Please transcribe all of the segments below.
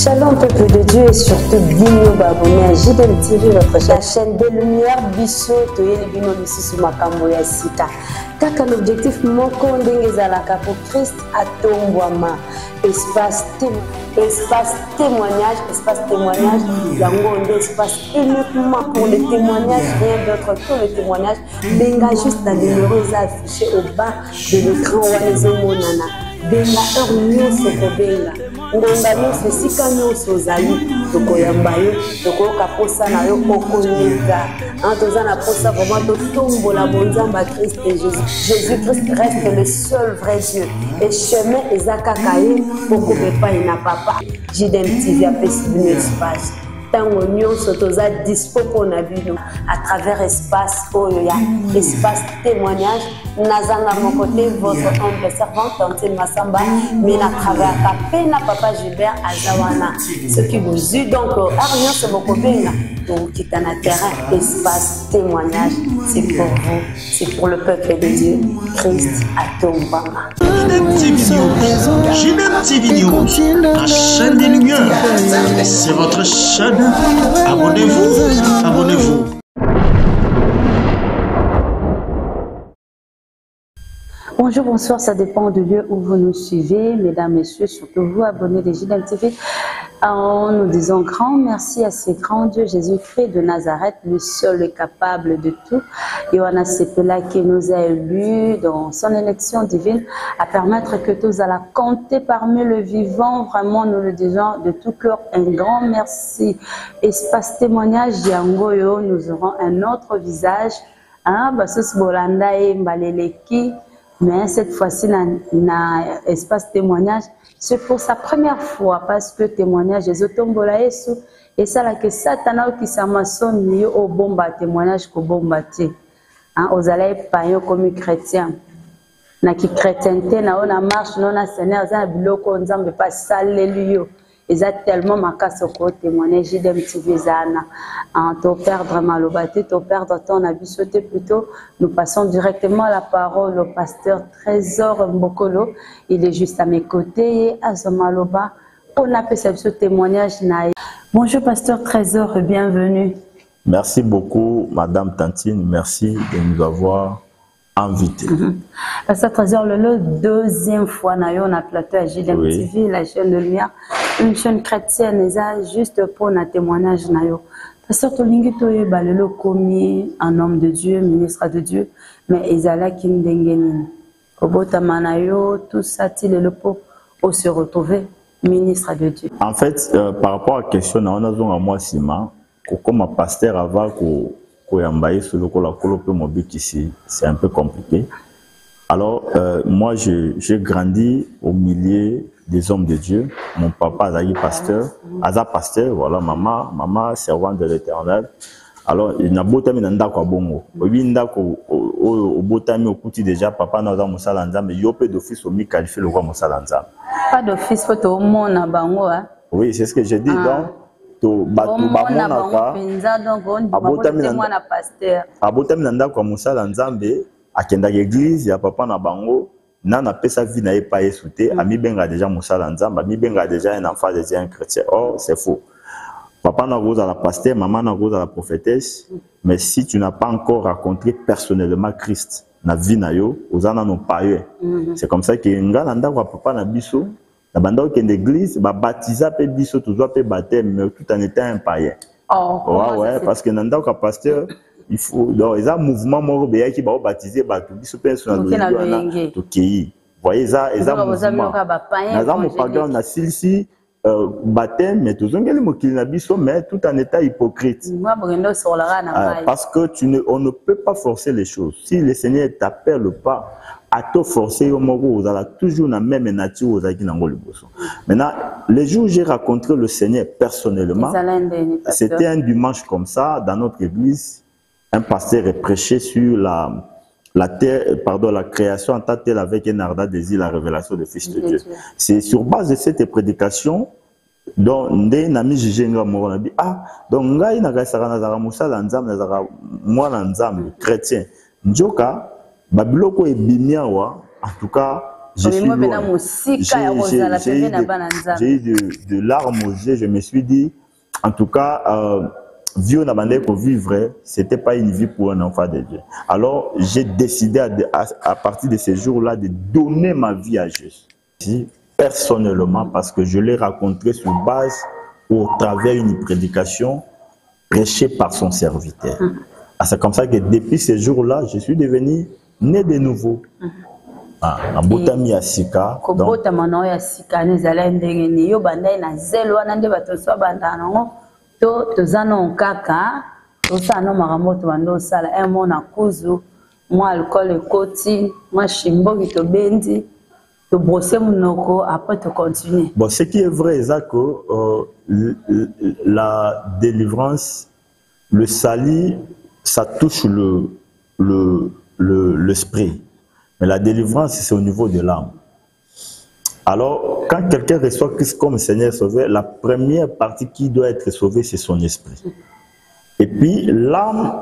Shalom peuple de Dieu et surtout bienvenue abonné à JDM TV, votre chaîne de lumière biso toyeli bino lisusu makambo ya sika. Kaka l'objectif moko ndenge ezalaka pour Christ atombwama. Espace témoignage, yango nde espace uniquement pour les témoignages, rien d'autre que le témoignage. Benga juste la numéro affiché au bas de l'écran Wanezomonana. Benga heure nyonso kobenga. Ngonga nyonso esika nyonso ozali tokoyamba yo tokoyoka posa na yo okonika toza na posa vraiment totombola bonzamba Christ et Jésus-Christ reste le seul vrai Dieu et chemin eza kaka ye okobepa ina papa JDM TV apesi bino espace tango nyonso toza dispo pona bino à travers espace oyo espace témoignage nazanga mon côté votre humble servante Tantine Massamba mais na travers kapena papa Gilbert Azawana ce qui vous eu donc rien c'est beaucoup bien donc qui est en terrain espace témoignage c'est pour vous c'est pour le peuple de Dieu Christ Atombama. JDM TV News, la chaîne des lumières, c'est votre chaîne. Abonnez-vous, abonnez-vous. Bonjour, bonsoir, ça dépend du lieu où vous nous suivez, mesdames, messieurs, surtout vous, abonnés de JDM TV. Nous disons grand merci à ce grand Dieu Jésus-Christ de Nazareth, le seul capable de tout. Yohana Sepela qui nous a élus dans son élection divine à permettre que tous allons compter parmi le vivant. Vraiment, nous le disons de tout cœur, un grand merci. Espace témoignage, Yangoyo, nous aurons un autre visage. Basus Bolanda et Mbaleleki. Mais cette fois-ci, na espace témoignage, c'est pour sa première fois parce que témoignage, les autombola et ça là que Satana qui s'amassonne au bomba témoignage qu'au bombati. Aux allées païens comme chrétiens. Na qui chrétienté na on a marche non na Seigneur ça biloko nzambe pas salelio. Ils ont tellement marqué ce côté témoignage JDM TV zana. To perdre malobate, to perdre ton habit sauté plutôt. Nous passons directement la parole au pasteur Trésor Mbokolo. Il est juste à mes côtés. Azomaloba, on a fait ce témoignage. Bonjour pasteur Trésor, bienvenue. Merci beaucoup Madame Tantine, merci de nous avoir invité. Pasteur Trésor, le deuxième fois on a plateau à JDM TV, la chaîne de lumière, une chaîne chrétienne, juste pour un témoignage. Pasteur Tolingi Toye Balelo commis un homme de Dieu, ministre de Dieu, mais Ezala Kindengenin. Kobota Manayo, tout ça, il est le pot pour se retrouver ministre de Dieu. En fait, par rapport à la question, on a besoin de moi, Sima, comme pasteur avant que c'est un peu compliqué. Alors, moi, j'ai grandi au milieu des hommes de Dieu. Mon papa Azaï pasteur, voilà, maman servante de l'Éternel. Alors, il n'a pas de temps bongo. Il n'a pas de déjà papa n'a pas de mais il y a peu d'office au mi qualifié le roi Mosalanza. Pas d'office, faut au monde à bango. Oui, c'est ce que j'ai dit. Donc, abotami na ndako ya mosala nzambe akendaka église ya papa na bango nana pesa vie na ye pa yesu te amibenga déjà mosala nzambe amibenga déjà un enfant déjà un chrétien. Or c'est faux. Papa na rose à la pasteur, maman na rose à la prophétesse, mais si tu n'as pas encore rencontré personnellement Christ na vie na yo ozana no païen. C'est comme ça que ngala ndako papa na biso la bande qui est l'église, baptisa pe biso toujours pe baptême mais tout en étant un païen. Ouais, parce que nanda ka pasteur il faut donc ils a mouvement moko be qui ba baptiser ba tout biso pe sur na to kei. Voyez ça, ils a mouvement. Na mo pagan na silsi baptême mais toujours ngeli mokili na biso mais tout en état hypocrite. Parce que on ne peut pas forcer les choses. Si le Seigneur t'appelle pas à te forcer, vous allez toujours la même nature. Maintenant, les jours où j'ai rencontré le Seigneur personnellement, c'était un dimanche comme ça, dans notre église, un pasteur est prêché sur la création en tant que telle avec un ardent désir, la révélation du Fils de Dieu. C'est sur base de cette prédication, donc, nami jijenga moro nabi donc ngai na gasara na zara musala nzambe na zara mwana nzambe chrétien njoka babiloko ebimiawa en tout cas J'ai eu de larmes aux yeux. Je me suis dit, en tout cas, vie on a pour vivre, c'était pas une vie pour un enfant de Dieu. Alors, j'ai décidé à partir de ce jour-là de donner ma vie à Jésus. Personnellement, parce que je l'ai rencontré sur base au travers d'une prédication prêchée par son serviteur. C'est comme ça que depuis ce jour-là, je suis devenu né de nouveau. En botami asika. Kobota mano ya sika nezala ndenge ni yo bandai na zelo wana nde bato so bandana to zano kaka to sano maramoto bando sala un mona kuzu moi alcool ekoti moi chimbogi to bendi to brosser monoko après to continuer. Bon, ce qui est vrai c'est que la délivrance, le salut, ça touche l'esprit. Mais la délivrance, c'est au niveau de l'âme. Alors, quand quelqu'un reçoit Christ comme Seigneur Sauveur, la première partie qui doit être sauvée, c'est son esprit. Et puis, l'âme,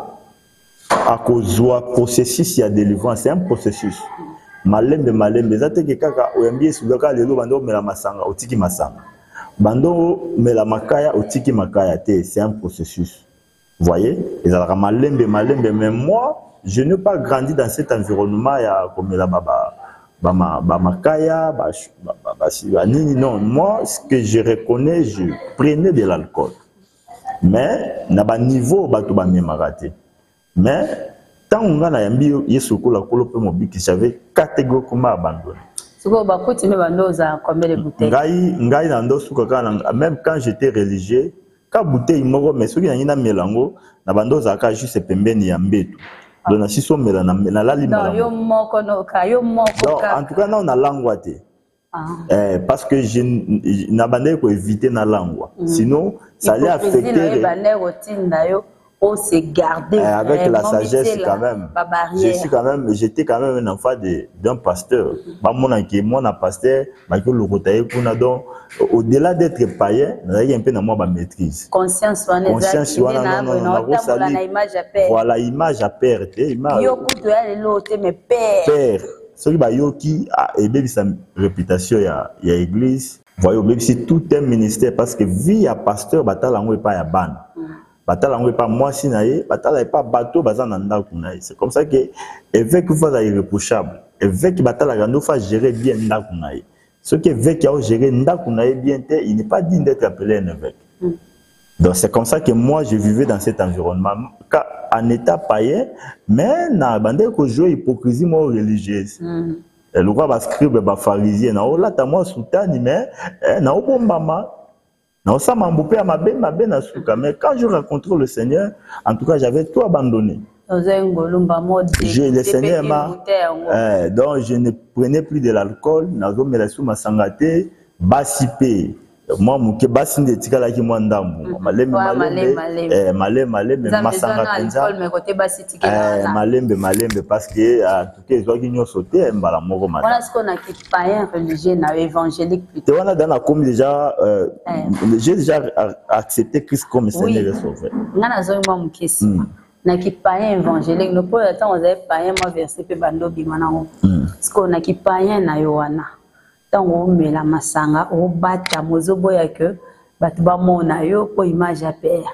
à cause du processus, il y a délivrance, c'est un processus. Malembe, zate ke kaka oyambi sudoka lelo bando mela masanga otiki masanga. Bando mela makaya otiki makaya te, c'est un processus. Vous voyez? Et ça malembe, mais moi, je n'ai pas grandi dans cet environnement comme la makaya, non, moi, ce que je reconnais, je prenais de l'alcool. Mais, na ba niveau, ba maraté. Mais, tant on a yambi yesuko la kolo pe mobiki, j'avais catégoriquement abandonné. Ngai nando suka kana, même quand j'étais religieux, quand bouteille moko mais soki na melango, na bando zaka juste pembeni ya mbeto. Donc, si on met la en tout cas, on a langue. Parce que je n'ai pas éviter la langue. Sinon, ça allait affecter. Avec la sagesse, quand même. J'étais quand même un enfant d'un pasteur. Mon pasteur, donc, au-delà d'être païen, il y a un peu de moi maîtrise. Conscience, voilà, image à perte. Père. Ce qui a aidé sa réputation, il y a l'église. Voyez, même si tout un ministère, parce que vie à pasteur, batalango pas ya ban. Batalango pas moi si naïe, batalango pas bateau, bazananda kunaï. C'est comme ça que évêque fois irréprochable. Évêque batalango fa gérer bien nda kunaï. Ce qui évêque a géré nda kunaï bien, il n'est pas digne d'être appelé un évêque. Donc c'est comme ça que moi je vivais dans cet environnement en état païen, mais na bande ko jouer hypocrisie moi religieuse. Le roi va scribe ba pharisien na ola ta moi soutani mais na obombama na osama mbopé à mabe na suka, mais quand je rencontre le Seigneur, en tout cas j'avais tout abandonné. Le Seigneur m'a donc je ne prenais plus de l'alcool, na zo mela sou masangate basipé. Moi muke basi ndetika la ki mwandambu malembe masanga penza malembe parce que en tout cas ils ont gagné sauter mbala moko mata. Voilà ce qu'on a qui païen religieux na évangélique plutôt. On a dans la com déjà j'ai déjà accepté Christ comme Seigneur et Sauveur. Ngana zo mwa mukesi na ki païen évangélique no pour attendre on a païen moi verset pe bando bimana ngo. Ce qu'on a qui païen na Yohana. Tango mela masanga o bata mozobo ya que batba mona yo po image ya père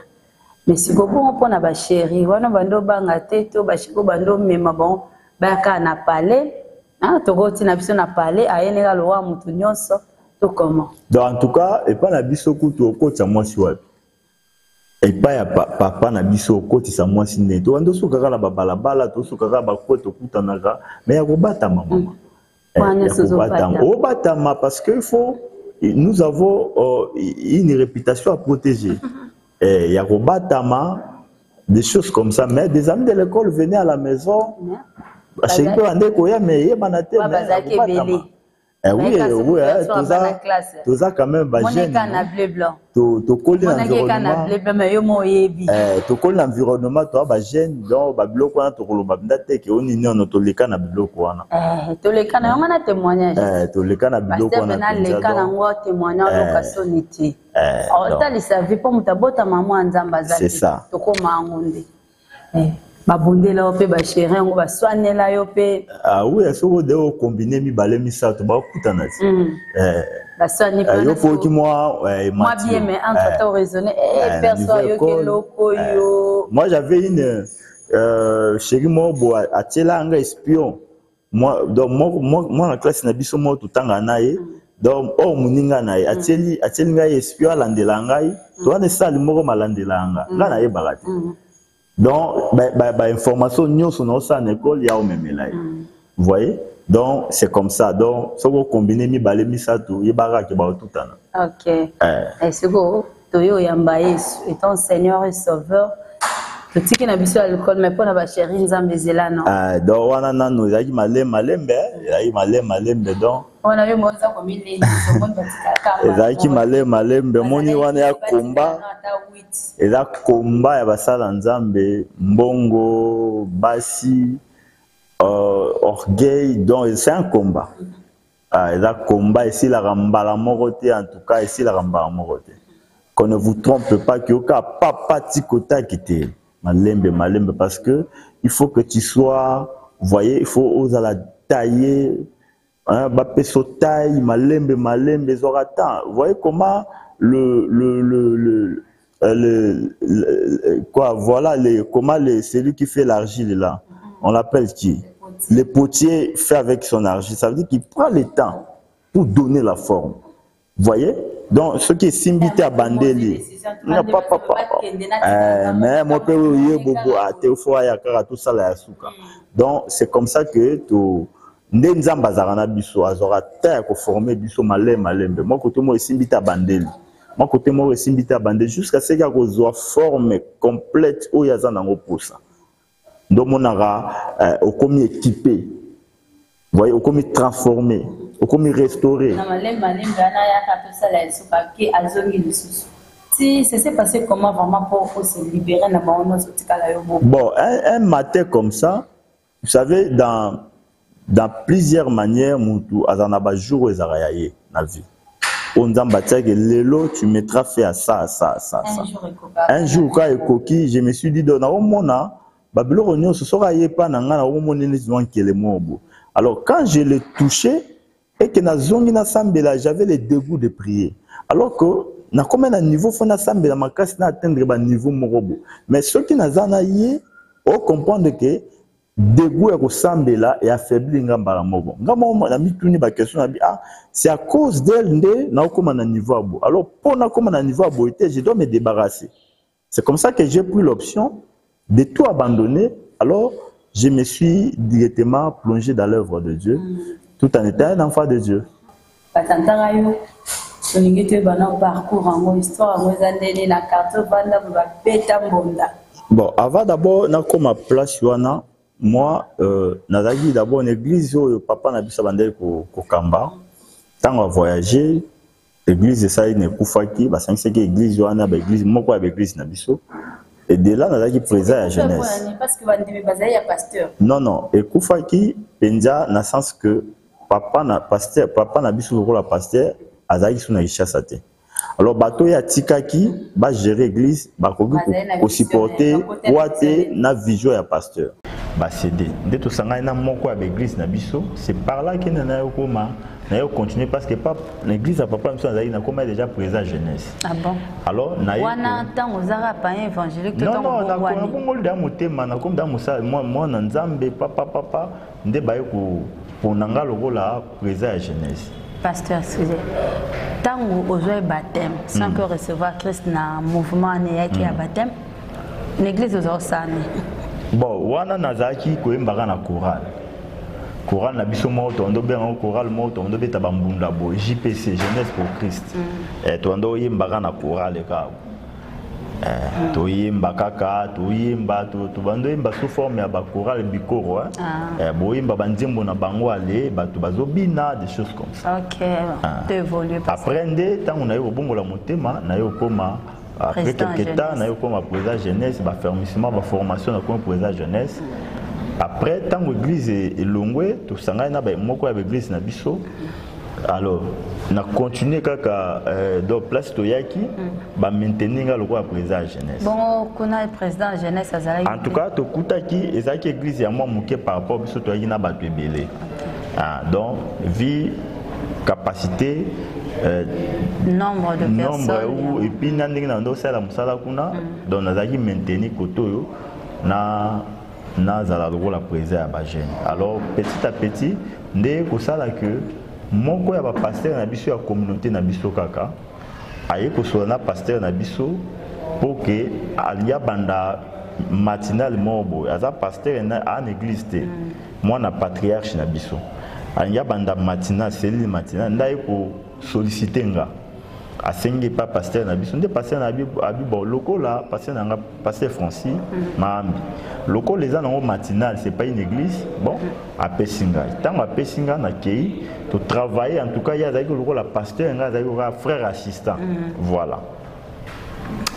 mais si go bon pona ba chéri wana bando banga teto ba shiko bando mema bon ba ka na parler hein to goti na biso na parler ayene ga lo wa mutu nyonso to comment. Donc en tout cas et pas na biso kutu okoti moi si wapi et pas ya papa na biso okoti sa moi si ne to ando suka kala ba balabala to suka kala ba koto kutanaka mais ya go bata maman. Parce que nous avons une réputation à protéger. Il y a des choses comme ça. Mais des amis de l'école venaient à la maison. Oui, tout ça quand même, l'environnement, c'est ça. babundela ope ba chéri ngo ba soanela yo pe ah oui soko de combiner mi balé mi sato ba kutana ba soani pa yo po ki moi bien mais entre temps raisonner perso yo ke loko yo moi j'avais une chéri mo bo atela nga espion moi donc moi la classe na biso mo tout tanga nae donc muninga nae ateli nga espion alandela ngai to wana sali moko malandela nga nga na ye bagati donc information nyonso na osa na école ya omemela vous voyez donc c'est comme ça donc ça va combiner mi balé mi sato yebaka ke ba tutana OK c'est beau toyo yamba Yesu étant Seigneur et Sauveur tiki na biso à l'école mais pona ba chéri nzambe zela non donc wana nano yaki malembe donc on a eu moi ça comme il ezaki malembe moni wana ya komba eza komba ya basala nzambe mbongo basi orgueil donc c'est un combat eza combat ici la rambala morote en tout cas ici la rambala morote qu'on ne vous trompe pas que oka papa tikota kité malembe parce que il faut que tu sois vous voyez il faut oser la tailler hein bapeso taille malembe zorata vous voyez comment quoi voilà comment celui qui fait l'argile là on l'appelle qui le potier fait avec son argile ça veut dire qu'il prend le temps pour donner la forme vous voyez donc ce qui est simbité à bandeli n'a pas mais mon père yé bobo a te fois ya kara tout ça la suka donc c'est comme ça que to ndenzamba zarana biso azora ta ko former biso malembe moi côté moi simbité à bandeli moi côté moi simbité à bandeli jusqu'à ce qu'il y a une forme complète où ya zana ngoposa donc mon ara au comme équipé vous voyez au comme transformé au comme restauré si ça s'est passé comment vraiment pour se libérer na bon un matin comme ça vous savez dans plusieurs manières mutu azana ba jour ezarayaye na vie on d'ambatia que lelo tu mettras fait à ça un jour quand ekoki je me suis dit dans au mona babilo onyo ce sera yepa na ngana au monene zwankele mobo alors quand je l'ai touché et que na zongi na sambela j'avais le dégoût de prier alors que na comme un niveau faut na sambela makasi na atteindre ba niveau morobo mais ce qui na zana yé on comprendre que dégoût ya ko sambela et affaibli ngamba moko ngamba na mituni ba question na bi c'est à cause d'elle nde na comme na niveau abo alors pour na comme na niveau abo je dois me débarrasser c'est comme ça que j'ai pris l'option de tout abandonner alors je me suis directement plongé dans l'œuvre de Dieu tout en étant un enfant de Dieu. Bon, avant d'abord, na comme place wana, moi, nazaki d'abord une église où papa na bisa bandel ko kamba. Tant à voyager, l'église ça une kufaki, ba c'est que église wana ba église moko ba église na biso. Et de là, nazaki présent à jeunesse. Parce que bandimi bazali ya pasteur. Non, et kufaki penja na sens que papa na pasteur, papa na biso ko la pasteur, azaki suna ishasa te. Alors bateau ya tikaki ba gérer église, ba koki ko supporter ouate na vision ya pasteur. Ba céder. Dès to sanga na moko ya église na biso, c'est par là que na yo koma na yo continuer parce que papa l'église à papa biso azali na koma déjà présent jeunesse. Ah bon. Alors na yo wana tant ozara pas évangélique tout temps. Non, na ko ngol da motema na comme da musa moi na nzambe papa nde ba yo ko nanga lokola présent jeunesse. Pasteur, excusez. Tant que vous avez baptême, sans que recevoir Christ dans le mouvement qui a baptême, l'église est au sein. Bon, wana nazaki ko embaka na chorale. Chorale na biso mo tondo be en chorale mo tondo be tabambunda bo JPC Jeunesse pour Christ. Tondo yembaka na chorale ka. To yemba kaka, to yemba to bando yemba sous forme ya ba chorale bikoro bo yemba banzembo na bango ale bato bazobina des choses comme ça. OK. Tu évolues pas. Après ndé tant on a eu bongola motema na yo koma après quelques temps na yo koma président jeunesse ba fermissement ba formation na comme président jeunesse. Après tant l'église est longue to sanga na ba moko ya église na biso Alors, on a continué kaka dans place toyaki, ba maintenir le roi président jeunesse. Bon, qu'on a le président jeunesse à Zalaï. En tout cas, to kutaki ezaki église ya moi muké par rapport biso toyaki na bato ebele. Ah, donc vie capacité nombre de personnes et puis nandingi na ndo sala musala kuna donc nazaki maintenir kotoyo na zala lokola président ya ba jeune. Alors petit à petit ndé ko sala que moko ya ba pasteur na biso ya communauté na biso kaka aye ko sona pasteur na biso pour que alia banda matinal mobo aza pasteur na en église te moi na patriarche na biso alia banda matinal cellule matinal ndai ko solliciter nga asengi pas pasteur na biso nde pasteur na bibo lokola pasteur na pasteur Francis Mahambi lokola les gens matinal c'est pas une église bon à Pessinga tant à Pessinga na kei to travailler en tout cas il y a lokola pasteur nga za frère assistant voilà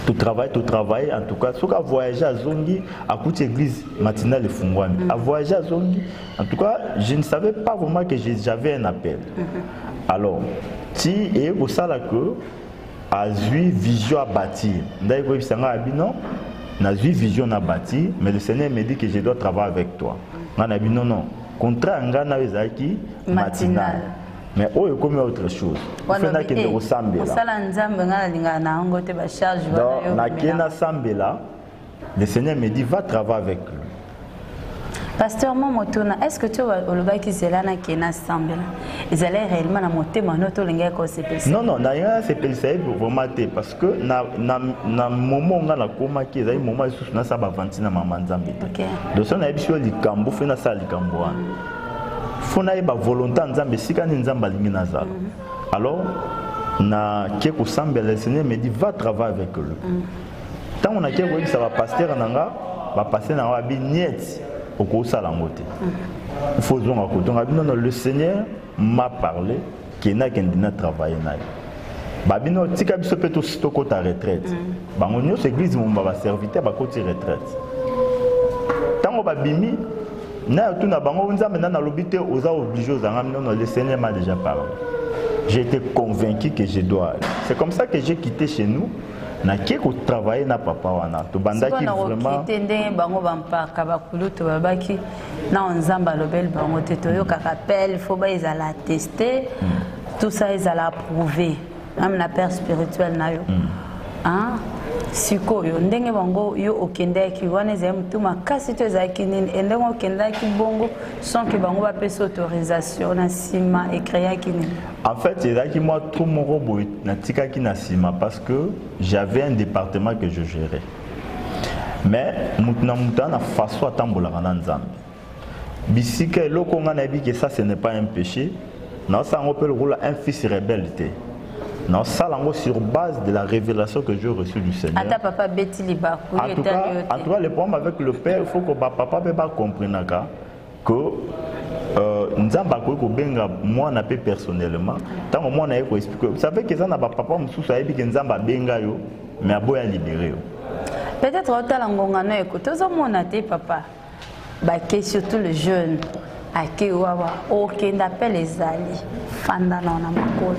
tout travail en tout cas ce qu'a voyager à Zongi à toute église matinale de Fungwami à voyager à Zongi en tout cas je ne savais pas vraiment que j'avais un appel alors si et au sala que a eu vision à bâtir d'ailleurs il s'en a non n'a eu vision à bâtir mais le Seigneur me dit que je dois travailler avec toi on a dit non contrat ngana ezaki matinal mais oh il comme autre chose il fait na kende ressemble là sala nzambe ngana linga na ngote ba charge voilà na kena sambela le Seigneur me dit va travailler avec lui. Pasteur Momotona, est-ce que tu vois au loba qui c'est là na kena sambela ils allaient réellement na monter manoto linga ko CPC non na ya CPC vraiment parce que na moment ngana koma ki ezali moment sous na saba vantina mama nzambe OK donc ça na biso likambo fe na sala likambo fona eba volonté nzambe sikani nzamba lingi nazala alors na ke ko sambela le Seigneur me dit va travailler avec lui tant on a ke ko ça va pasteur nanga va passer na wa bi niet au sala ngote il faut zonga ko donc non le Seigneur m'a parlé qu'il n'a qu'un dîner travailler na babino tika biso peto stoko ta retraite bango nyo église mon baba serviteur ba koti retraite tango babimi na tout na bango nzambe na lobité aux obligés aux non le Seigneur m'a déjà parlé j'ai été convaincu que je dois aller. C'est comme ça que j'ai quitté chez nous na keko travailler na papa wana to bandaki vraiment tende bango bampaka bakulu to babaki na nzamba lobel bango te to yo kapel faut ba ezala tester tout ça ezala approuver même la père spirituel na yo hein sikoyo ndenge bango yo okendaki wana ezali mutu makasi to ezalaki nini ndenge okendaki bongo sans que bango bapesa autorisation na sima ekreaki nini. En fait ezalaki moi tout mon robot natikaki na sima parce que j'avais un département que je gérais mais mutu na façon atambolaka na nzambe bisika eloko nga na yebi que ça ce n'est pas un péché na sango pe lokola un fils rebelle te. Non, ça sur base de la révélation que j'ai reçue du Seigneur. En tout cas, le problème avec le Père, il faut que papa comprenne que Nzamba ko benga moi na pe personnellement. Tant que moi na ko expliquer. Vous savez que ça na papa mususu ayebi que Nzamba benga yo, mais aboya libéré. Peut-être otala ngongano écoute, ozomona te papa. Ba surtout le jeune. Ake wawa okende appel ezali fanda na makolo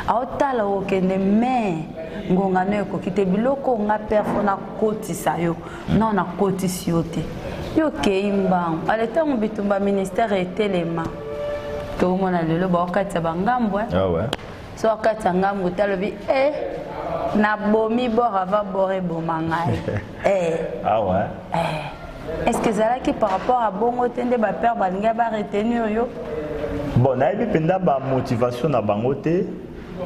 aotala okende me ngongano ekokite biloko nga perfona kotisa yo non na kotisi yo te yo keimba aletango bitumba ministère etelema to mona lelo ba okatisa bangambo ah ouais so okatisa ngambo talobi na bomi borava bore bomangai ah ouais est-ce que ça qui par rapport à bongo tende ba père balinga ba retenir yo bon na yebi penda ba motivation na bango te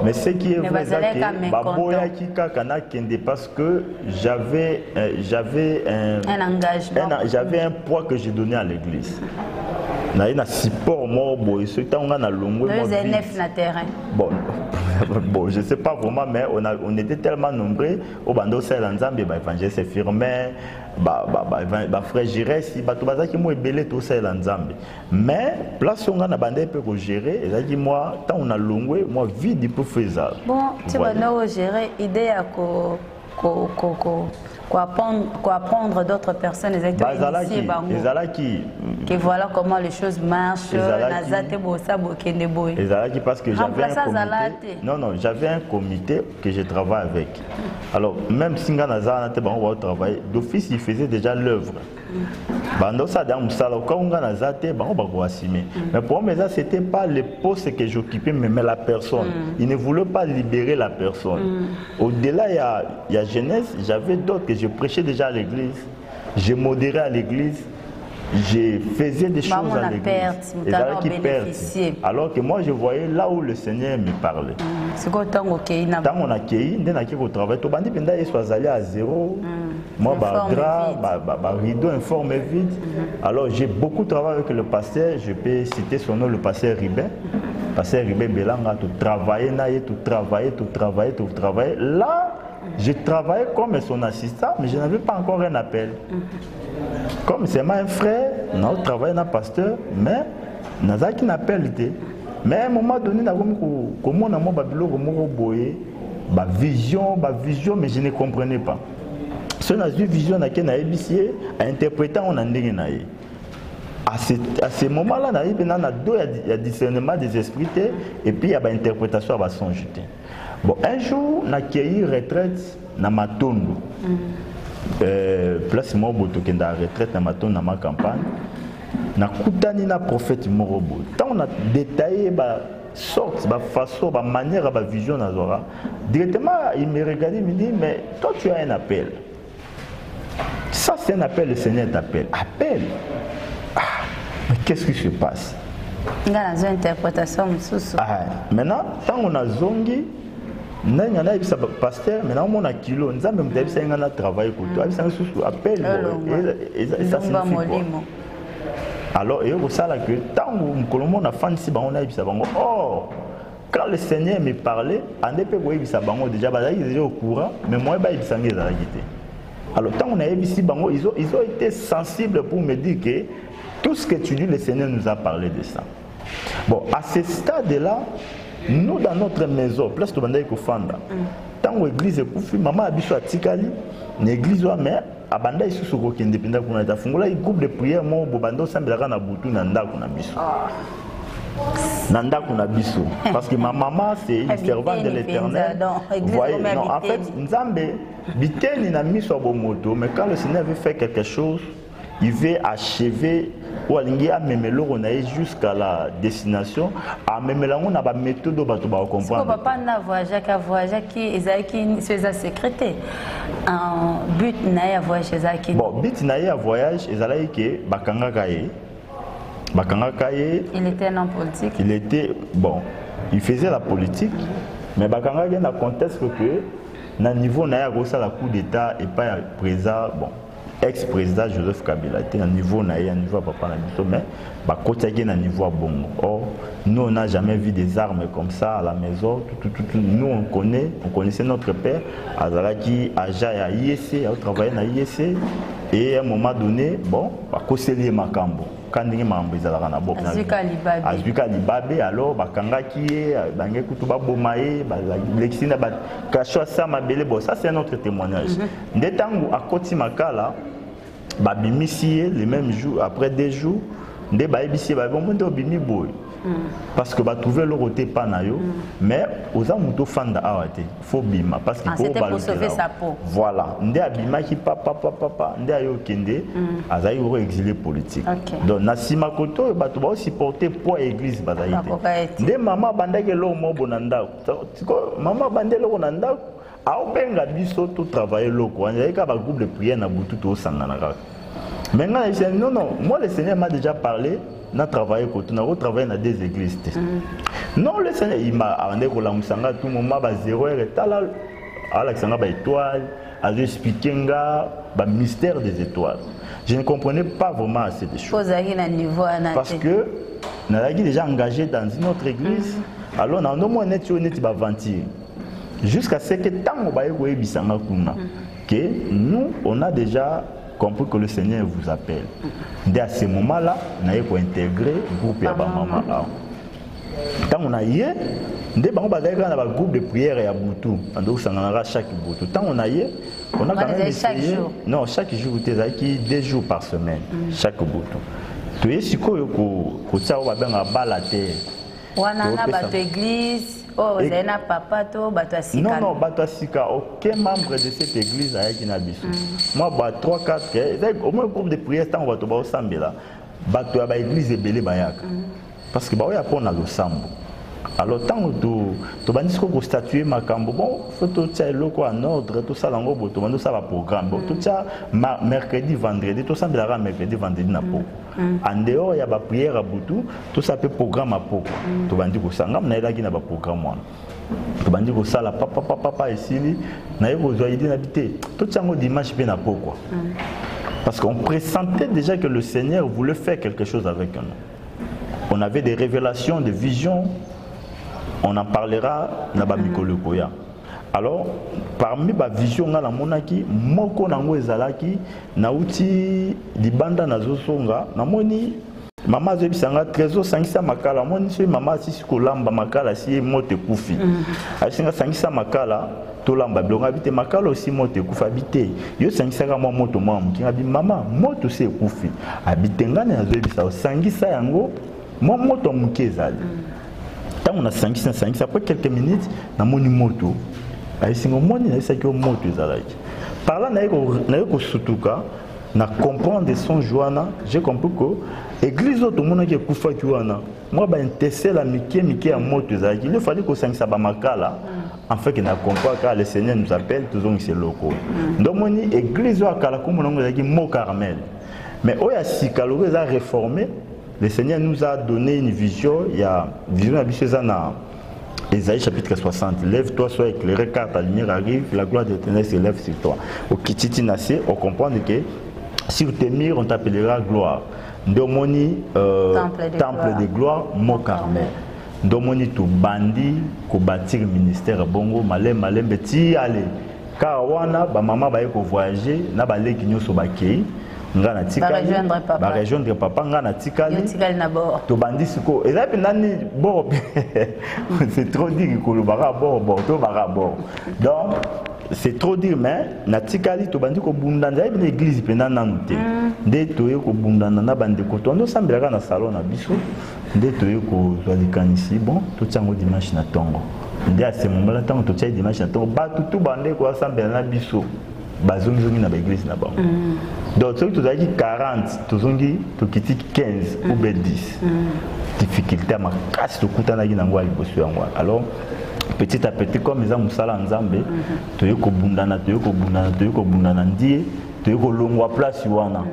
mais ce qui est vrai c'est que ba boya ki kaka na kende parce que j'avais un engagement j'avais un poids que j'ai donné à l'église na ina support mo boy ce temps on a longo mo neuf na terrain bon je sais pas vraiment mais on était tellement nombreux au bando sel nzambe ba évangéliste Firmin ba frère Jiresi ba to bazaki mo ebele to sel nzambe mais place on na bande pe ko gérer ezaki moi tant on a longo moi vide pour faire ça bon tu vas no gérer idée ya ko apprendre d'autres personnes exactement que voilà comment les choses marchent. Parce que j'avais un comité que je travaille avec. Alors même si on travaille, d'office il faisait déjà l'œuvre. Mais pour moi, ce n'était pas le poste que j'occupais, mais la personne. Il ne voulait pas libérer la personne. Au-delà, il y a jeunesse, j'avais d'autres que je prêchais déjà à l'église. Je modérais à l'église. Je faisais des choses à l'église. Alors que moi, je voyais là où le Seigneur me parlait. Tant on a accueilli, on a travaillé. Tout le monde est à zéro. Moi, rideau informe vide. Alors, j'ai beaucoup travaillé avec le pasteur. Je peux citer son nom, le pasteur Ribet. Pasteur Ribet Belanga, tout travailler. Là, je travaillais comme son assistant, mais je n'avais pas encore un appel. Comme c'est un frère, on a travaillé dans le pasteur, mais on n'a pas appel. Mais à un moment donné, comment on a vision, mais je ne comprenais pas. Si on a une vision, on a interprété, on a à ce moment-là, il y a discernement des esprits et puis il y a une interprétation à son jeté. Bon, un jour, on a accueilli une retraite dans Matondo. Place Morobo, qui est en retraite dans Matondo, dans ma campagne. On a écouté le prophète Morobo. Tant on a détaillé la sorte, la façon, la manière, la vision, directement, il me regardait et me dit, mais toi, tu as un appel. Ça, c'est un appel, le Seigneur t'appelle. Appel. Mais qu'est-ce qui se passe? Il y a une interprétation. Maintenant, tant on a zongi, on a pasteur, maintenant on a kilo, on a travaillé pour toi, on a appel. Et ça signifie quoi? Alors, il y a ça que tant on a fait ici, on a dit oh, quand le Seigneur me parlait, on a déjà au courant, mais moi, il y a alors, tant on a ici, ils ont été sensibles pour me dire que tout ce que tu dis, le Seigneur nous a parlé de ça. Bon, à ce stade-là, nous, dans notre maison, place de Bandaï Kofanda, tant que l'église est coupée, maman a biso à Tikali, l'église a mère, à Bandaï sous le indépendant qu'on a fait. Il groupe de prière, mon bobando, ça me l'a na boutou, nanda qu'on a biso. Nanda qu'on a biso. Parce que ma maman, c'est une servante de l'Éternel. Vous voyez, non, en fait, Nzambe, Biteni n'a mis sur mon moto, mais quand le Seigneur veut faire quelque chose, il veut achever ou alinguer à memelo on a jusqu'à la destination à memelo on a ba méthode ba to ba comprendre. Papa na voyage qui ezaki c'est sécrété en but na ya voyage ezaki. Bon, but na ya voyage ezalaki que bakanga kaye. Il était un homme politique. Il était bon, il faisait la politique, mais bakanga dans le contexte que na niveau na ya gosa la coup d'état et pas président bon. Ex-président Joseph Kabila était à niveau papa na biso mais ba kotiaki na niveau bongo. Or nous on n'a jamais vu des armes comme ça à la maison. Nous on connaissait notre père Azalaki Aja à IEC, a travaillé na IEC et à un moment donné bon ba koseli makambo quand ndenge mambo ezalaka na bok na Azuka Libabe alors ba kangaki bange kutu ba bomaye ba lexina ba kacho sa mabele bon ça c'est notre témoignage. Ndetango akoti makala babimisi le même jour après 2 jours nde baibisi ba bon ndo bimi boy parce que ba trouver le côté pas na yo mais aux amuto fanda awate faut bima parce qu'il faut pour sauver sa peau. Voilà nde abima ki papa nde ayo kende azayi ro exilé politique. Donc na sima koto ba to ba supporter pour église bazaite nde mama bandaki lo mo bonanda mama bandelo bonanda a benga biso tout travailler loko il y a un groupe de prière na butu to sangana kaka. Maintenant je dis non moi le Seigneur m'a déjà parlé na travailler côté na travailler dans des églises. Non le Seigneur il m'a amené ko la musanga tout moment ba 0 heure tala Alexandra ba étoile a expliqué ba mystère des étoiles. Je ne comprenais pas vraiment assez de choses. Parce que nous avons déjà engagé dans une autre église. Alors nous avons net ba ventir. Jusqu'à ce que tant que nous, on a déjà compris que le Seigneur vous appelle. Dès à ce moment-là, on a intégré le groupe de maman. Quand on a eu, Ndé bango bazali dans un groupe de prière et à Boutou. Donc ça en aura chaque Boutou. Tant on a quand même essayé. Non, chaque jour tu es 2 jours par semaine. Chaque Boutou. Tu es si quoi que ça va bien à balater. Wanana bato église. Oh, vous avez papa to bato asika. Non, bato asika. Aucun membre de cette église a été nabisu. Moi, 3, 4, au moins groupe de prière tant on va te voir ensemble là. Bato à l'église est belé bayaka. Parce que bah oui après on a le sambo. Alors tant tu vas dire que statuer ma cambo bon faut tout ça loco en ordre tout ça lango bo tout ça va programme bon tout ça mercredi vendredi tout ça la mercredi vendredi na po en dehors il y a ba prière à Boutou tout ça peut programme à po tu vas dire que ça ngam na ela ki na ba programme moi tu vas dire que ça la papa ici na yo zo idée habiter tout ça ngo dimanche bien na po quoi parce qu'on pressentait déjà que le Seigneur voulait faire quelque chose avec nous. On avait des révélations, des visions. On en parlera dans Mikolo Koya. Alors, parmi les visions, on a monaki, moko nango ezalaki, nauti libanda nazo songa, namoni mama zebi sanga trésor sangisa makala, moni so mama sisi kolamba makala si mote kufi. Asinga sangisa makala tolamba bilonga bité makala aussi mote kufi habité. Yo sangisa ka moto mamu kinga bi mama moto se kufi. Habité ngane azebi sa sangisa yango moi moto mukezali. Tant on a sangisa après quelques minutes na moni moto. Asinga moni na saki moto ezalaki. Par là na ko sutuka na comprendre son joana, j'ai compris que l'église tout le monde qui kufa kiwana. Moi ba intéressé la mike à moto ezalaki. Il fallait que sangisa ba makala. En fait, on a compris que le Seigneur nous appelle tous ces locaux. Donc, l'église a dit mot Carmel. Mais au Yasikalo a réformé. Le Seigneur nous a donné une vision. Il y a une vision dans Ésaïe chapitre 60. Lève-toi, sois éclairé, car ta lumière arrive, la gloire de l'Éternel s'élève sur toi. Au Kititi Nassé, on comprend que sur tes murs, on t'appellera gloire. Domoni, temple de gloire, mot Carmel. Domoni to bandi ko bâtir ministère bongo malem beti aller car wana ba mama ba ko voyager na ba leki nyoso ba kei ngana tikali ba rejoindre papa ngana tikali na bord to bandi siko et là nani bord c'est trop dire ko lo bara bord to bara bord donc c'est trop dire mais na tikali to bandi ko bundanda une église pena nanute de to ko bundanda na bandi ko to ndo sambela na salon na biso de to ko ici bon tout ça dimanche na tongo de à ce moment là tant tout ça dimanche na tongo ba tout bande ko sambela na biso bazongi na ba église na bango donc tout ça dit 40 tozongi to kiti 15 ou 10 difficulté à ma casse to kutana ki na ngwa liboso yango alors petit à petit comme ils ont musala nzambe to ko bundana ndie to ko longwa place wana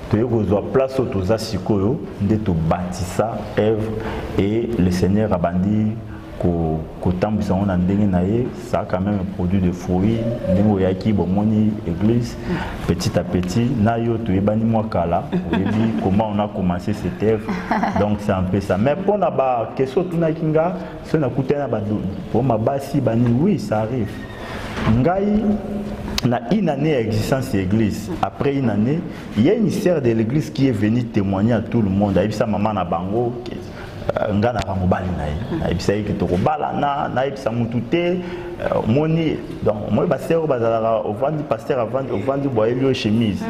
tu as place au toza sikoyo de to bâtissa œuvre et le Seigneur a bandi ko tambisa on ndenge na ye ça a quand même un produit de fruits ndenge yaki bomoni église petit à petit na yo to ebani moi kala comment on a commencé cette œuvre donc c'est un peu ça mais pour na ba question tuna kinga so na kutena ba pour ma basi bani oui ça arrive ngai na une année d'existence de l'église. Après une année, il y a une sœur de l'église qui est venue témoigner à tout le monde. Il y a maman na bango, ngana ramobali na. Il y a que to balana, na il samutute, moni. Donc moi pasteur bazala au vend pasteur avant au vend boyer lui chemise.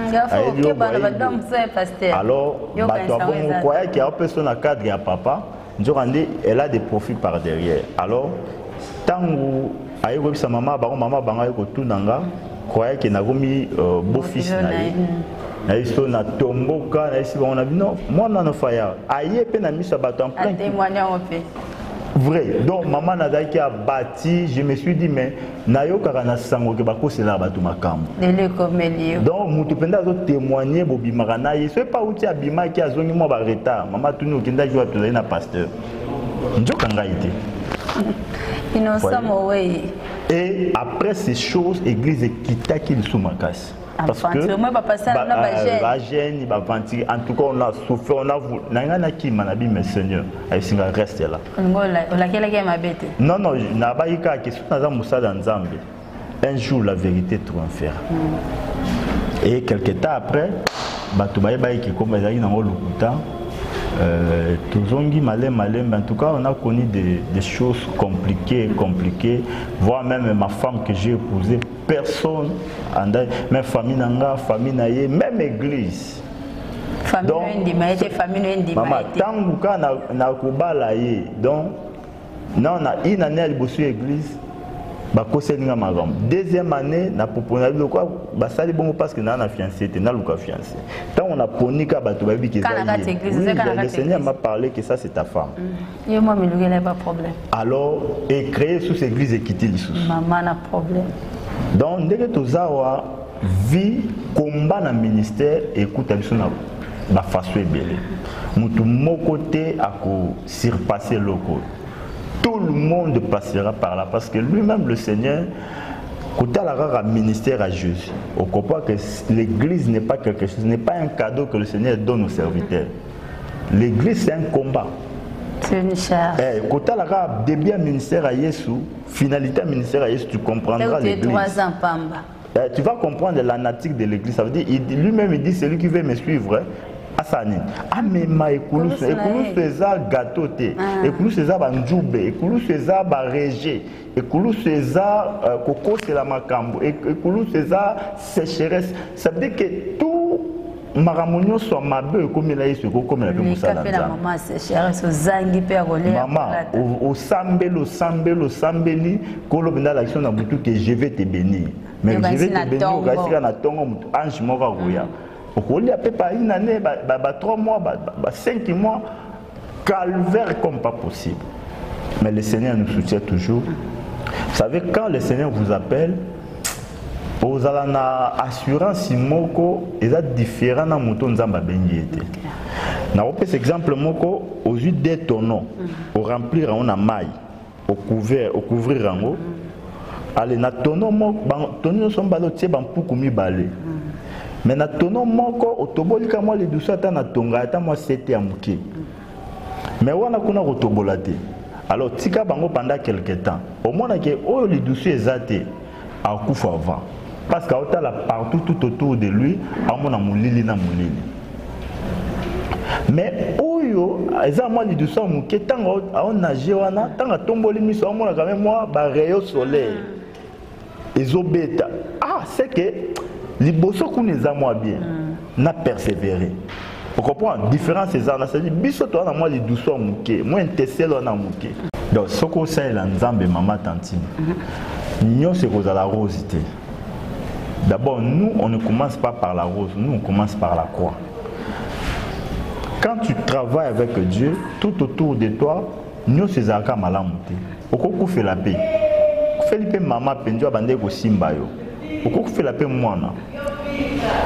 Alors bato bon croyait qu'il y a personne à cadre à papa. Njorande elle a des profits par derrière. Alors tangu ayo sa maman bango ko tunanga croyait qu'il n'a remis beau-fils na iso na tomboka na isi on a dit non moi na faya aye pe na miso bato en plein témoignant pe vrai donc maman na daki a bâti je me suis dit mais na yo kaka na sango ke bako sela bato makambo dele komelio donc mutu penda zo témoigner bobimaka na ye c'est pas uti abima ki azongi mo ba retard maman tuni okenda jo atozali na pasteur njoka ngaite et après ces choses, l'église est quittée qu'il sous ma casse. Parce que en tout cas on a souffert, on a voulu. Nanganaki manabi mes seigneurs, il reste là. Non non, na baïka qui sont dans Moussa dans Zambie. Un jour la vérité triomphera. Et quelques temps après, batubaye baïki comme ils ont eu dans le Tozongi malem, en tout cas, on a connu des choses compliquées, voire même ma femme que j'ai épousée, personne, même famille nanga, famille naye, même église. Famille famille maman, tanguka na kubala ye, donc, non, on a une année à l'église. Deuxième année, na proposé quoi basali bongo parce que na fiancé te na luka fiancé. Tant on a poni ka bato babi que le Seigneur m'a parlé que ça c'est ta femme. Et moi me luguela pas problème. Alors et créer sous église et quitter les sous. Maman n'a problème. Donc dès que tozawa vie combat na ministère écoute biso na ba façon ebele. Mutu moko te ako surpasser loko. Tout le monde passera par là parce que lui-même, le Seigneur, quand il a un ministère à Jésus, on comprend que l'église n'est pas quelque chose, ce n'est pas un cadeau que le Seigneur donne aux serviteurs. L'église, c'est un combat. C'est une charge. Quand il a un début à ministère à Jésus, finalité à ministère à Jésus, tu comprendras l'église. 3 ans, Pamba. Tu vas comprendre la nature de l'église. Ça veut dire, lui-même, il dit, celui qui veut me suivre, Asani. Amema ekulu seza gâteau te. Ekulu seza banjube, ekulu seza barégé, ekulu seza coco c'est la makambo, ekulu seza sécheresse. Ça veut dire que tout maramonio soit mabe comme il a eu ce comme il a pu musala. Maman sécheresse zangi pe rolé. Maman au sambeli kolo benda l'action na butu que je vais te bénir. Mais je vais te bénir au gasika na tongo ange moko roya. Il y a pas une année, 3 mois, 5 mois, calvaire comme pas possible. Mais le Seigneur nous soutient toujours. Vous savez, quand le Seigneur vous appelle, vous avez une assurance moko, il y a différents moutons nzamba bengi été. Na opé cet exemple moko, aux yeux des tonneaux, au remplir on a maille, au couvrir en haut. Allez, na tonneau moko, tonneau sont balotier ban poukou mi balé. Mais na tonneau moko, otobolika moi les douceurs ta na tonga, ata moi c'était à mouké. Mais wana kuna rotobolate. Alors tika bango pendant quelque temps. Au moins que oh les douceurs ezate à kufa avant. Parce qu'à là partout tout autour de lui, à mon amulili na mulili. Mais oyo eza moi les douceurs mouké tango a on nager wana, tanga tomboli miso on quand même moi ba rayon soleil. Ezobeta. Ah, c'est que liboso kuneza moi bien na persévérer. Vous comprenez? Différence c'est ça, c'est dit biso to na moi les douceurs mouké, moi intessel na mouké. Donc soko ça la nzambe maman tantine. Nyo c'est cause à la rosité. D'abord nous on ne commence pas par la rose, nous on commence par la croix. Quand tu travailles avec Dieu, tout autour de toi, nyo c'est zaka malamuté. Oko fait la paix. Felipe maman penjo bande ko simba yo. Oko fait la paix mwana.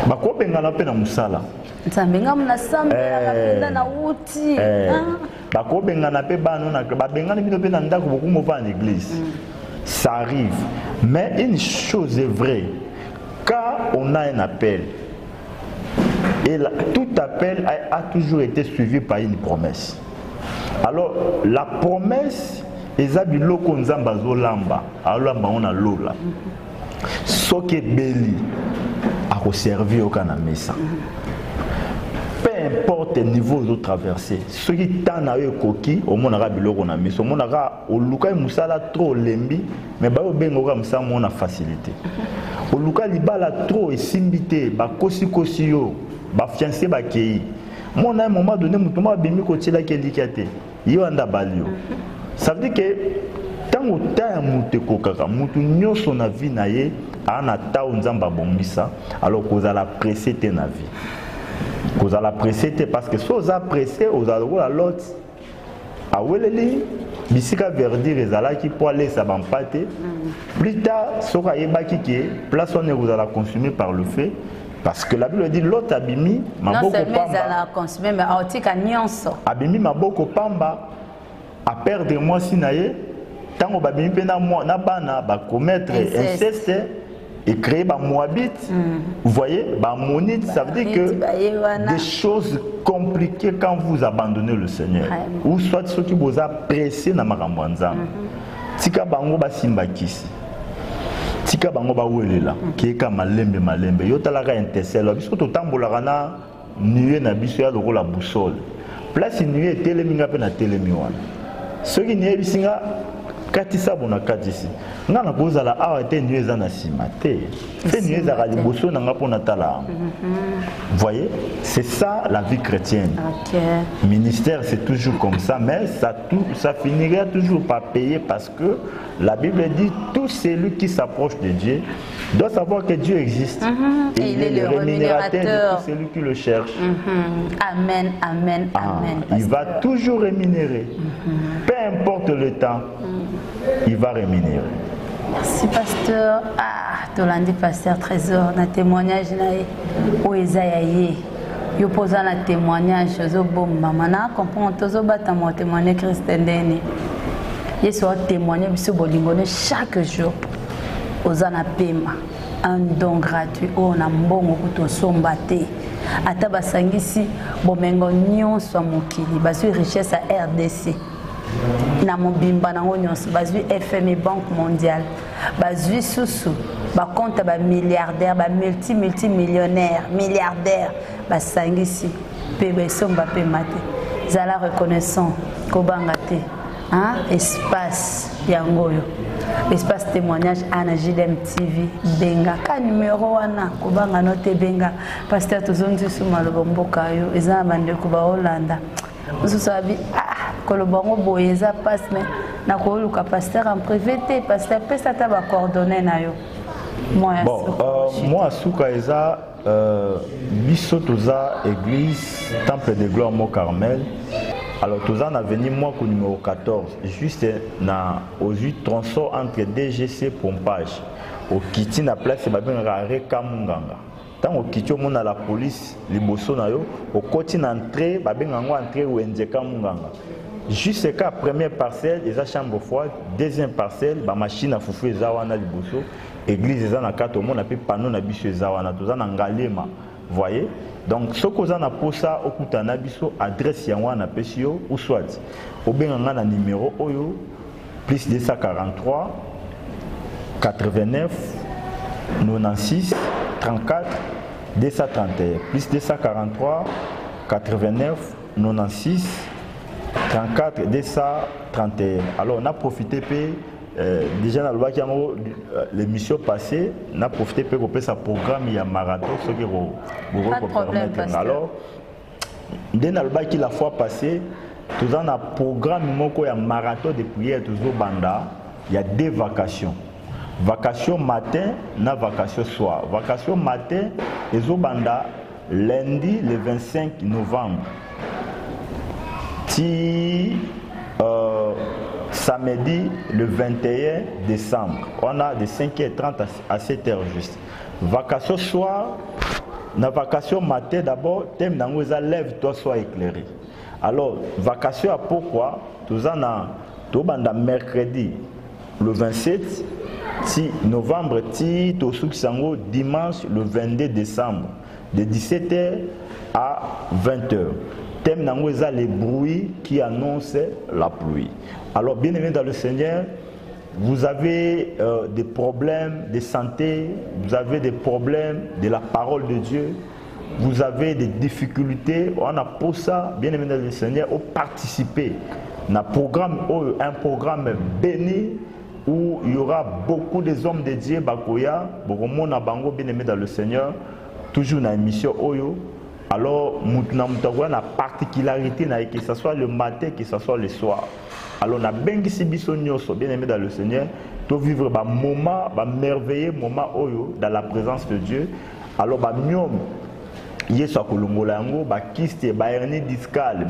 Bako bengana pe na musala. Nzambenga mna samba na na uti. Bako bengana pe bano na ba bengana bino pe na ndako beaucoup mo va en église. Ça arrive. Mais une chose est vraie. Quand on a un appel, et tout appel a toujours été suivi par une promesse. Alors la promesse ezabiloko nzamba zolamba, alamba on a lola. Soke beli a servir au canamesa. Peu importe le niveau de traverser, ceux qui t'en a eu coquille, au monde arabe biloko na miso, au monde arabe au luka musala trop lembi, mais ba bengo ka musala mon a facilité. Au luka libala trop esimbité, ba kosi kosi yo, ba fiancé ba kei. Mon à un moment donné mutuma bimi ko tshela ke likate. Yo anda balio. Ça veut dire que tant que tu as mutu kokaka, mutu nyoso na vie na ye, ana ta nzamba bombisa, alors que vous allez presser na vie. Vous allez presser parce que si vous allez presser, vous allez voir l'autre. A weleli, bisika verdir ezalaki pour aller ça bampate. Plus tard, soka yebaki ki place on vous allez consumer par le feu. Parce que la Bible dit l'autre abimi maboko pamba. Non seulement consommer mais autika nyonso. Abimi maboko pamba. À perdre moi si naie, tant que babimi pena moi na bana ba commettre inceste et créer ba moabite. Vous voyez, ba monite, ça veut dire que des choses compliquées quand vous abandonnez le Seigneur. Ou soit ceux qui vous a pressé na makambo nzambe. Tika bango ba simba kisi. Tika bango ba welela, keka malembe. Yo talaka intercelle, biso to tambola na nué na biso ya lokola boussole. place nuit et téléminga pe na télémiwana ce qui n'est bisinga katisa bona katisi nga na kozala awa te nuit za na simate fait nuit za rali boso na nga pona tala voyez c'est ça la vie chrétienne. Ministère c'est toujours comme ça mais ça finirait toujours par payer parce que la Bible dit tout celui qui s'approche de Dieu doit savoir que Dieu existe et il est le rémunérateur de tout celui qui le cherche. Amen, amen, amen. Il va toujours rémunérer. Peu importe le temps, il va rémunérer. Merci pasteur. Tu l'as dit pasteur Trésor, dans témoignage où Esaïe. Yo posa na témoignage zo bomba mana comprendre tozo bata mo témoigner Christ ndeni. Yesu a témoigné biso bolingone chaque jour. Ozana pema un don gratuit on a mbongo kuto somba te. Ata basangisi bomengo nyonso mokili bazui richesse à RDC. Na mobimba nango nyonso bazui FMI Banque mondiale. Bazui susu ba compte ba milliardaire ba multimillionnaire milliardaire basangisi pe besomba pe mate. Zala reconnaissant kobanga te. Hein? Espace yangoyo. Espace témoignage Anna JDM TV benga ka numéro wana kobanga note benga pasteur tozonzi suma lobomboka yo eza bande ko ba Hollanda. Ususabi kolobango boyeza passe mais na ko luka pasteur en privé te pasteur pesa ta ba coordonner na yo. Moi suka eza biso toza église temple de gloire Mont Carmel. Alors, tous en avenir, moi, au numéro 14, juste aux 8 tronçons entre DGC Pompage, au Kiti, na place, c'est bien rare Kamunganga. Tant au Kiti, on a la police, les bosso na yo, au côté d'entrée, bien entrée ou Kamunganga. Juste qu'à première parcelle, ils ont chambre froide, deuxième parcelle, la machine à foufou, ils ont les bosso, église, ils ont la carte, on a pu panneau, na biso, ils ont tous en Galema. Voyez? Donc, ce que vous avez pour ça, au Koutana Biso, adresse Yanwana Pesio, ou soit, au Benanga numéro Oyo, plus 243 89 96 34 231, plus 243 89 96 34 231. Alors, on a profité déjà dans l'émission passée, on a profité pour ce programme, il y a un marathon, ce qui pas de problème, alors, dès la fois passée, tout un programme, il y a un marathon de prière, il y a 2 vacations. Vacation matin, na vacation soir. Vacation matin, et Zobanda, lundi le 25 novembre. Samedi le 21 décembre, on a de 5h30 à 7h juste. Vacation soir, na vacation matin d'abord, thème d'angouza lève-toi, sois éclairé. Alors, vacation à pourquoi? Tout ça na mercredi le 27 novembre, dimanche le 22 décembre, de 17h à 20h. Thème d'angouza les bruits qui annoncent la pluie. Alors, bien aimé dans le Seigneur, vous avez des problèmes de santé, vous avez des problèmes de la parole de Dieu, vous avez des difficultés, on a pour ça, bien aimé dans le Seigneur, au participer à un programme béni où il y aura beaucoup des hommes de Dieu, Bakoya, Boromona Bango, bien aimé dans le Seigneur, toujours dans l'émission Oyo. Alors, nous avons la particularité, que ce soit le matin, que ce soit le soir. Alors, nous bien aimé dans le Seigneur, de vivre un moment, un merveilleux moment dans la présence de Dieu. Alors, hernie discale,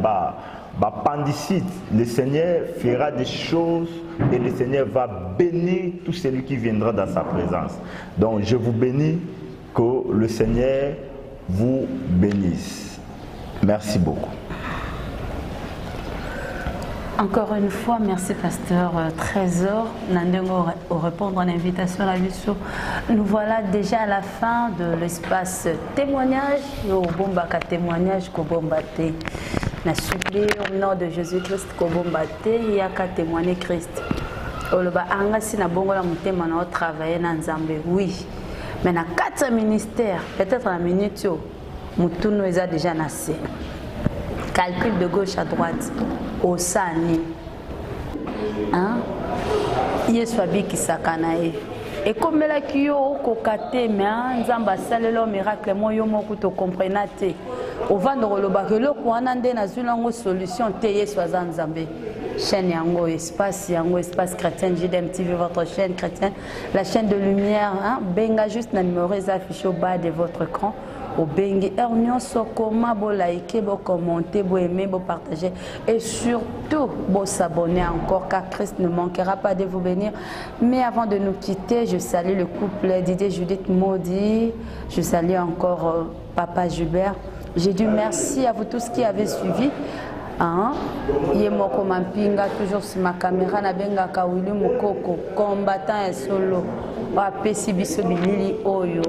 appendicite, le Seigneur fera des choses et le Seigneur va bénir tout celui qui viendra dans sa présence. Donc, je vous bénis, que le Seigneur vous bénisse. Merci beaucoup. Encore une fois, merci pasteur Trésor. Au répondre à l'invitation à la mission, nous voilà déjà à la fin de l'espace témoignage. Au bombaka témoignage, kobombate. Na supplie au nom de Jésus-Christ, kobombate, il y a qu'à témoigner Christ. Oloba angasi na bongo la mutema na travailler na Nzambe, oui. Mais na 4 ministères, peut-être la minute, Moutounu est déjà nassé. calcul de gauche à droite. Au sani. Hein? Yesu abiki sakanae. Et comme la kio kokate mais nzamba salelo miracle moyo moko to comprenate. Au vendre le bakelo kwana nde na zulango solution te Yesu azanzambe. Chaîne yango espace chrétien JDM TV, votre chaîne chrétienne, la chaîne de lumière, hein? Benga juste na numéro affiché au bas de votre écran. Au bengi ernion sokoma bo liker, bo commenter, bo aimer, bo partager et surtout bo s'abonner encore car Christ ne manquera pas de vous bénir. Mais avant de nous quitter, je salue le couple Didier Judith Maudit, je salue encore Papa Gilbert. J'ai dit merci à vous tous qui avez suivi. Yemoko Mampinga, toujours sur ma caméra, na benga Kawili Mokoko, combattant et solo. Apesi biso bilili oyo.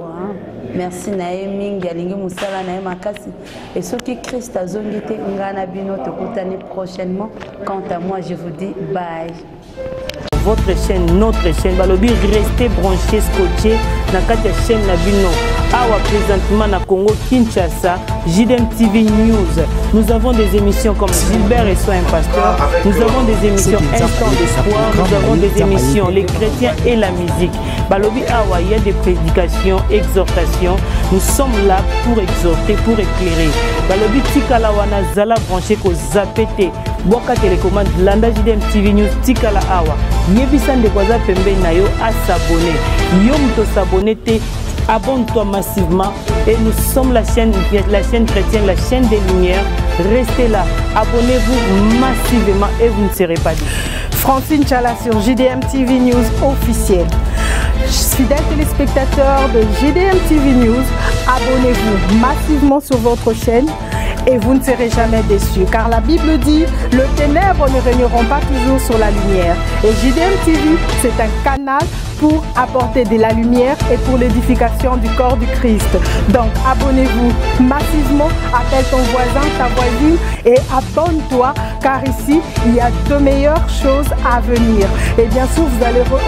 Merci Naemi, Galingi Moussala, Naemi Makasi. Et ceux qui Christ a zongité, Ngana Bino, te koutane prochainement. Quant à moi, je vous dis bye. Votre chaîne, notre chaîne, Balobi, restez branchés, scotchés, dans la chaîne Nabino. Awa présentement na Congo Kinshasa, JDM TV News. Nous avons des émissions comme Gilbert et Soin Pasteur. Nous avons des émissions Instant d'espoir. Nous avons des émissions Les chrétiens et la musique. Balobi Awa, il y a des prédications, exhortations. Nous sommes là pour exhorter, pour éclairer. Balobi Tikala Wana Zala branché ko Zapete. Boka télécommande Landa JDM TV News Tikala Awa. Yebisan de Kwaza Pembe Nayo à s'abonner. Yom to s'abonner te. Abonne-toi massivement et nous sommes la chaîne chrétienne, la chaîne des lumières. Restez là, abonnez-vous massivement et vous ne serez pas déçus. Francine Chala sur JDM TV News officiel. Fidèles téléspectateurs de JDM TV News, abonnez-vous massivement sur votre chaîne et vous ne serez jamais déçus. Car la Bible dit, le ténèbre ne régneront pas toujours sur la lumière. Et JDM TV, c'est un canal pour apporter de la lumière et pour l'édification du corps du Christ. Donc abonnez-vous massivement, appelle ton voisin, ta voisine et abonne-toi car ici il y a de meilleures choses à venir. Et bien sûr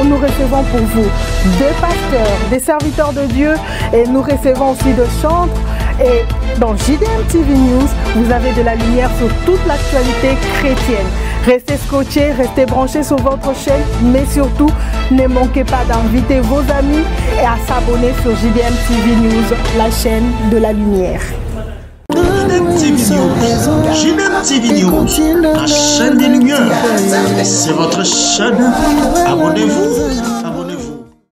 nous recevons pour vous des pasteurs, des serviteurs de Dieu et nous recevons aussi de chantres. Et dans JDM TV News, vous avez de la lumière sur toute l'actualité chrétienne. Restez scotchés, restez branchés sur votre chaîne, mais surtout, ne manquez pas d'inviter vos amis et à s'abonner sur JDM TV News, la chaîne de la lumière. JDM TV News, la chaîne des lumières. C'est votre chaîne. Abonnez-vous.